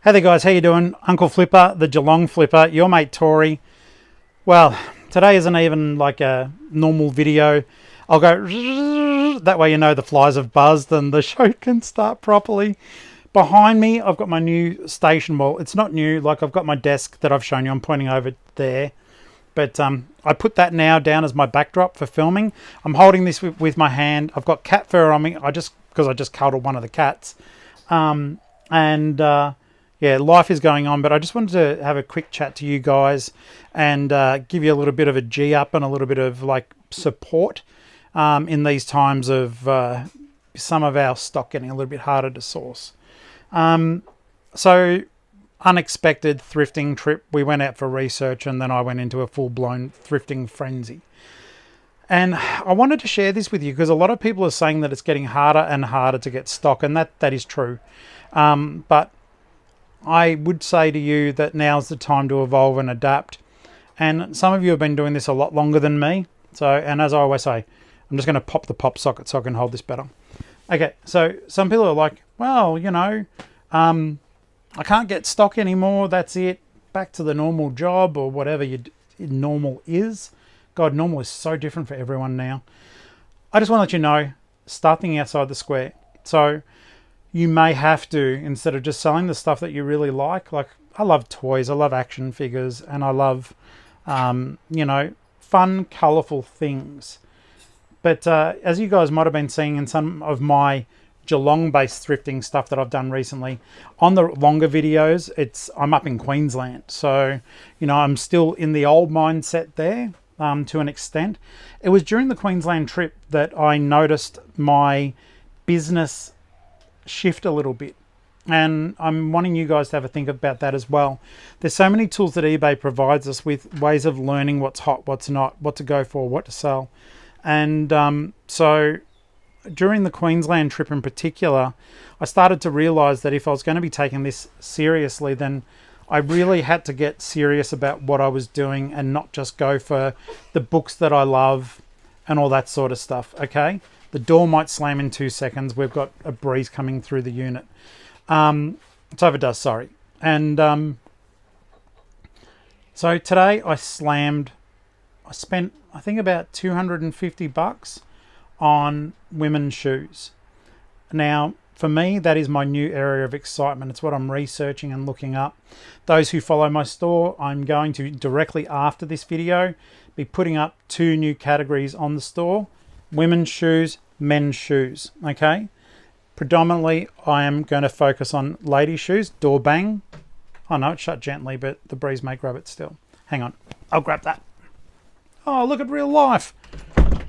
Hey there guys, how you doing? Uncle Flipper, the Geelong-Flipper, your mate Tori. Well, today isn't even like a normal video. I'll go that way you know the flies have buzzed and the show can start properly. Behind me, I've got my new station. Well, it's not new, like I've got my desk that I've shown you. I'm pointing over there. But I put that now down as my backdrop for filming. I'm holding this with my hand. I've got cat fur on me. Because I just cuddled one of the cats. Yeah, life is going on, but I just wanted to have a quick chat to you guys and give you a little bit of a G up and a little bit of like support in these times of some of our stock getting a little bit harder to source. So unexpected thrifting trip. We went out for research and then I went into a full-blown thrifting frenzy. And I wanted to share this with you because a lot of people are saying that it's getting harder and harder to get stock, and that is true. But I would say to you that now's the time to evolve and adapt. And some of you have been doing this a lot longer than me. And as I always say, I'm just going to pop the pop socket so I can hold this better. Okay, so some people are like, well, I can't get stock anymore. That's it. Back to the normal job or whatever your normal is. God, normal is so different for everyone now. I just want to let you know, start thinking outside the square. So you may have to, instead of just selling the stuff that you really like I love toys, I love action figures, and I love, fun, colourful things. But as you guys might have been seeing in some of my Geelong-based thrifting stuff that I've done recently, on the longer videos, I'm up in Queensland. So, I'm still in the old mindset there to an extent. It was during the Queensland trip that I noticed my business shift a little bit, and I'm wanting you guys to have a think about that as well. There's so many tools that eBay provides us with, ways of learning what's hot, what's not, what to go for, what to sell. And so during the Queensland trip in particular, I started to realize that if I was going to be taking this seriously, then I really had to get serious about what I was doing and not just go for the books that I love and all that sort of stuff. Okay, the door might slam in 2 seconds. We've got a breeze coming through the unit. It's overdust, sorry. And so today I spent, I think, about $250 on women's shoes. Now, for me, that is my new area of excitement. It's what I'm researching and looking up. Those who follow my store, I'm going to, directly after this video, be putting up 2 new categories on the store: women's shoes, men's shoes. Okay, predominantly I am going to focus on ladies' shoes. Door bang. Oh no, it's shut gently, but the breeze may grab it still. Hang on, I'll grab that. Oh, look at real life.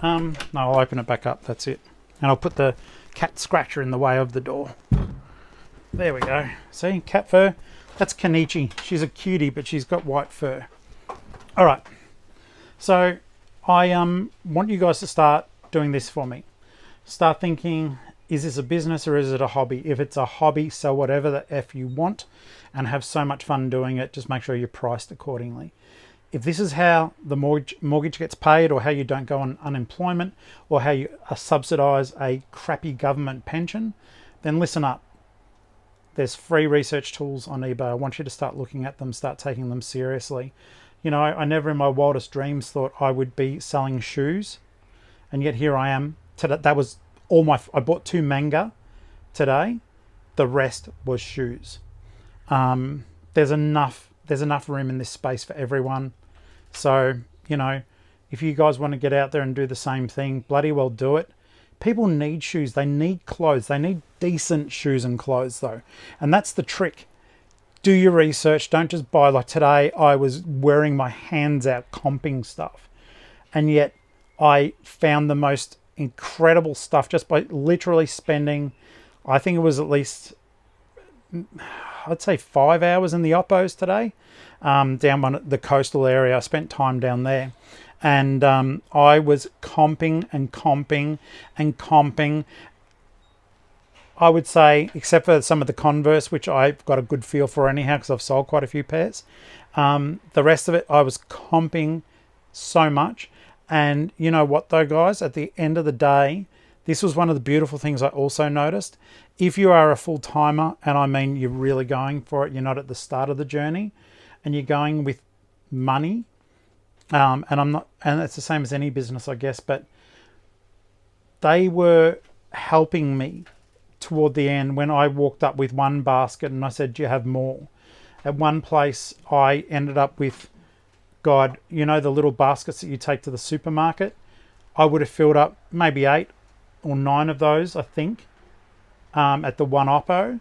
No, I'll open it back up. That's it. And I'll put the cat scratcher in the way of the door. There we go. See, cat fur. That's Kenichi. She's a cutie, but she's got white fur. All right. So I want you guys to start doing this for me. Start thinking, is this a business or is it a hobby? If it's a hobby, sell whatever the F you want and have so much fun doing it. Just make sure you're priced accordingly. If this is how the mortgage gets paid, or how you don't go on unemployment, or how you subsidise a crappy government pension, then listen up. There's free research tools on eBay. I want you to start looking at them, start taking them seriously. I never in my wildest dreams thought I would be selling shoes, and yet here I am. That was all I bought 2 manga today. The rest was shoes. There's enough room in this space for everyone. So, if you guys want to get out there and do the same thing, bloody well do it. People need shoes. They need clothes. They need decent shoes and clothes, though. And that's the trick. Do your research. Don't just buy. Like today, I was wearing my hands out comping stuff. And yet, I found the most incredible stuff just by literally spending, I think it was at least, I'd say 5 hours in the Oppos today, down the coastal area. I spent time down there, and I was comping and comping and comping. I would say, except for some of the Converse, which I've got a good feel for anyhow because I've sold quite a few pairs. The rest of it, I was comping so much. And you know what though, guys? At the end of the day, This was one of the beautiful things I also noticed. If you are a full-timer, and I mean you're really going for it, you're not at the start of the journey, and you're going with money, and I'm not, and it's the same as any business, I guess, but they were helping me toward the end when I walked up with one basket and I said, do you have more? At one place, I ended up with, God, you know, the little baskets that you take to the supermarket? I would have filled up maybe 8 or 9 of those, I think, at the one Oppo.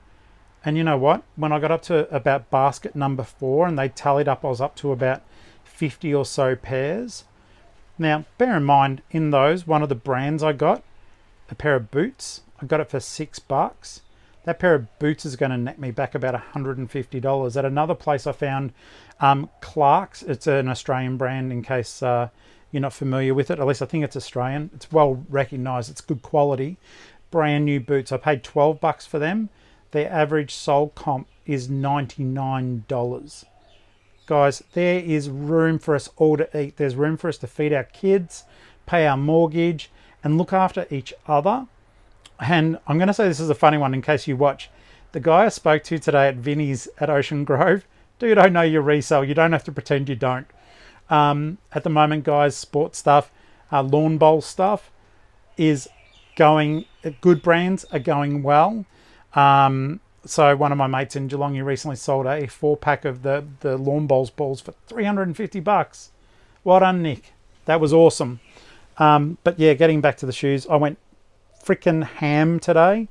And you know what? When I got up to about basket number 4 and they tallied up, I was up to about 50 or so pairs. Now, bear in mind, in those, one of the brands I got, a pair of boots, I got it for $6. That pair of boots is going to net me back about $150. At another place I found Clark's. It's an Australian brand in case you're not familiar with it. At least I think it's Australian. It's well recognised. It's good quality. Brand new boots. I paid $12 for them. Their average sold comp is $99. Guys, there is room for us all to eat. There's room for us to feed our kids, pay our mortgage, and look after each other. And I'm going to say this is a funny one in case you watch. The guy I spoke to today at Vinnie's at Ocean Grove, dude, I know you resell. You don't have to pretend you don't. At the moment, guys, sports stuff, lawn bowl stuff is going, good brands are going well. So one of my mates in Geelong, he recently sold a 4-pack of the lawn bowls balls for $350. Well done, Nick. That was awesome. But yeah, getting back to the shoes, I went freaking ham today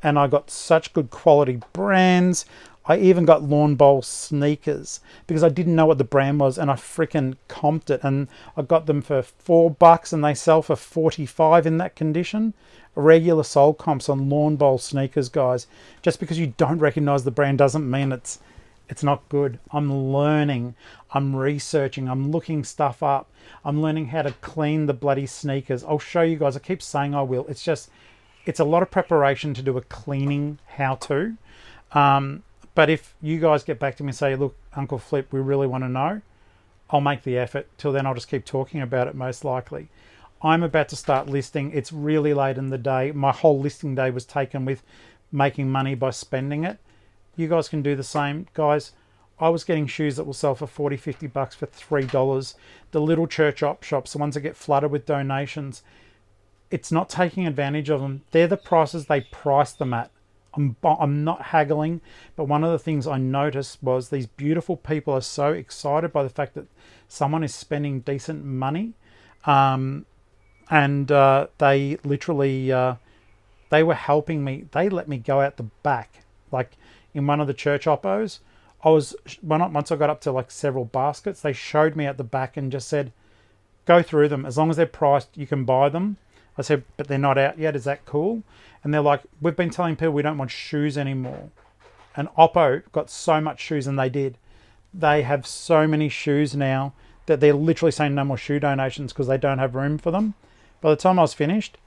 and I got such good quality brands. I even got lawn bowl sneakers because I didn't know what the brand was and I freaking comped it, and I got them for $4 and they sell for $45 in that condition. Regular sold comps on lawn bowl sneakers, guys. Just because you don't recognize the brand doesn't mean it's not good. I'm learning, I'm researching, I'm looking stuff up, I'm learning how to clean the bloody sneakers. I'll show you guys. I keep saying I will. It's a lot of preparation to do a cleaning how-to. But if you guys get back to me and say, look, Uncle Flip, we really want to know, I'll make the effort. Till then, I'll just keep talking about it most likely. I'm about to start listing. It's really late in the day. My whole listing day was taken with making money by spending it. You guys can do the same. Guys, I was getting shoes that will sell for $40, $50 for $3. The little church op shops, the ones that get flooded with donations, it's not taking advantage of them. They're the prices they price them at. I'm not haggling, but one of the things I noticed was these beautiful people are so excited by the fact that someone is spending decent money. And they literally, they were helping me. They let me go out the back. Like in one of the church oppos, once I got up to like several baskets, they showed me at the back and just said, go through them. As long as they're priced, you can buy them. I said, but they're not out yet. Is that cool? And they're like, we've been telling people we don't want shoes anymore. And Oppo got so much shoes, and they did. They have so many shoes now that they're literally saying no more shoe donations because they don't have room for them. By the time I was finished,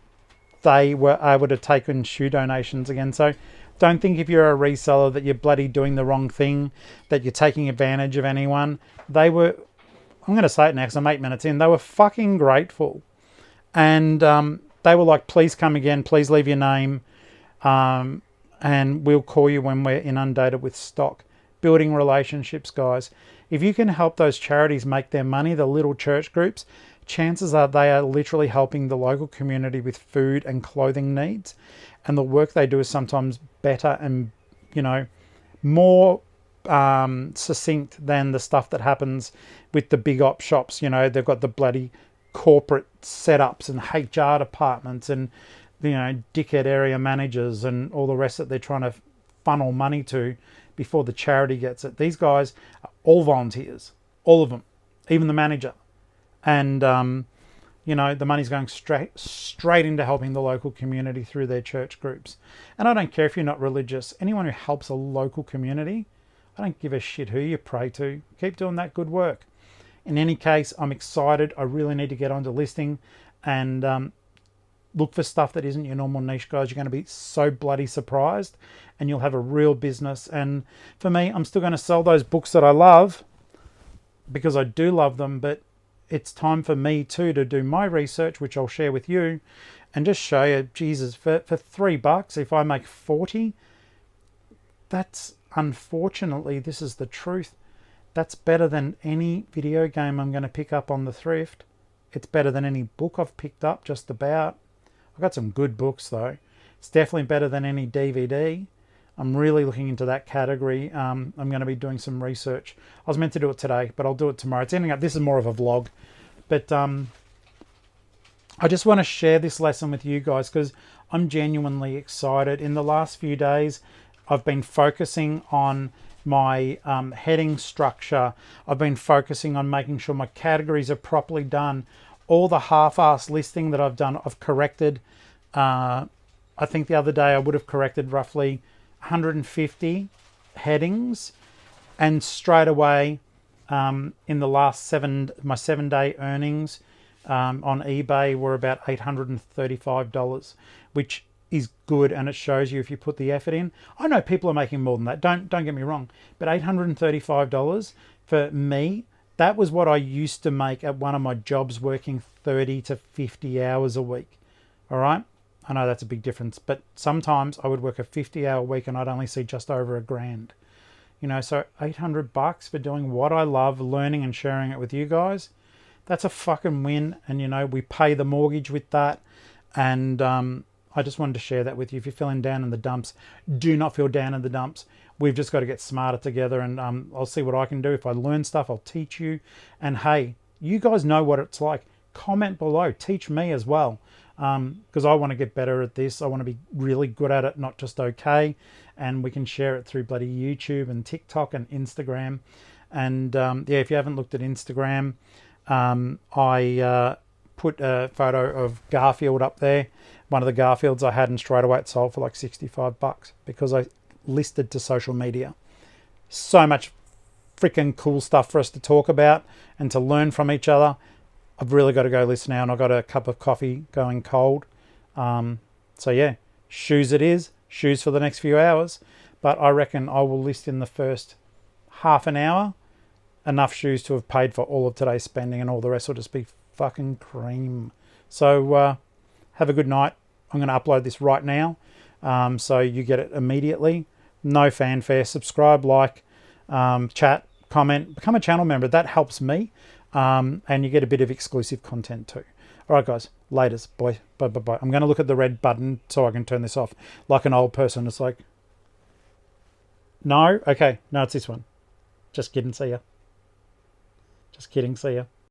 they were able to take in shoe donations again. So don't think if you're a reseller that you're bloody doing the wrong thing, that you're taking advantage of anyone. They were, I'm going to say it now because I'm 8 minutes in, they were fucking grateful. And they were like, please come again, please leave your name, and we'll call you when we're inundated with stock. Building relationships, guys. If you can help those charities make their money, the little church groups, chances are they are literally helping the local community with food and clothing needs. And the work they do is sometimes better and, more succinct than the stuff that happens with the big op shops. They've got the bloody corporate setups and HR departments and, dickhead area managers and all the rest that they're trying to funnel money to before the charity gets it. These guys are all volunteers, all of them, even the manager. And, the money's going straight into helping the local community through their church groups. And I don't care if you're not religious. Anyone who helps a local community, I don't give a shit who you pray to. Keep doing that good work. In any case, I'm excited. I really need to get onto listing and look for stuff that isn't your normal niche, guys. You're going to be so bloody surprised and you'll have a real business. And for me, I'm still going to sell those books that I love because I do love them, but it's time for me too to do my research, which I'll share with you, and just show you, Jesus, for $3, if I make 40, that's, unfortunately, this is the truth. That's better than any video game I'm going to pick up on the thrift. It's better than any book I've picked up, just about. I've got some good books though. It's definitely better than any DVD. I'm really looking into that category. I'm going to be doing some research. I was meant to do it today, but I'll do it tomorrow. It's ending up, this is more of a vlog, but I just want to share this lesson with you guys because I'm genuinely excited. In the last few days, I've been focusing on my heading structure. I've been focusing on making sure my categories are properly done. All the half-ass listing that I've done, I've corrected. I think the other day I would have corrected roughly 150 headings, and straight away in the last my 7-day earnings on eBay were about $835, which is good, and it shows you if you put the effort in. I know people are making more than that, don't get me wrong, but $835 for me, that was what I used to make at one of my jobs, working 30 to 50 hours a week. All right, I know that's a big difference, but sometimes I would work a 50-hour week and I'd only see just over $1,000. You know, so $800 for doing what I love, learning and sharing it with you guys. That's a fucking win. And you know, we pay the mortgage with that. And I just wanted to share that with you. If you're feeling down in the dumps, do not feel down in the dumps. We've just got to get smarter together, and I'll see what I can do. If I learn stuff, I'll teach you. And hey, you guys know what it's like. Comment below, teach me as well, because I want to get better at this. I want to be really good at it, not just okay. And we can share it through bloody YouTube and TikTok and Instagram. And yeah, if you haven't looked at Instagram, I put a photo of Garfield up there, one of the Garfields I had, and straight away it sold for like $65 because I listed to social media. So much freaking cool stuff for us to talk about and to learn from each other. I've really got to go list now, and I've got a cup of coffee going cold. So yeah, shoes it is. Shoes for the next few hours. But I reckon I will list in the first half an hour enough shoes to have paid for all of today's spending, and all the rest will just be fucking cream. So have a good night. I'm going to upload this right now, so you get it immediately. No fanfare. Subscribe, like, chat, comment, become a channel member. That helps me. And you get a bit of exclusive content too. All right, guys. Laters. Bye. Bye. I'm going to look at the red button so I can turn this off like an old person. It's like, no? Okay. No, it's this one. Just kidding. See ya. Just kidding. See ya.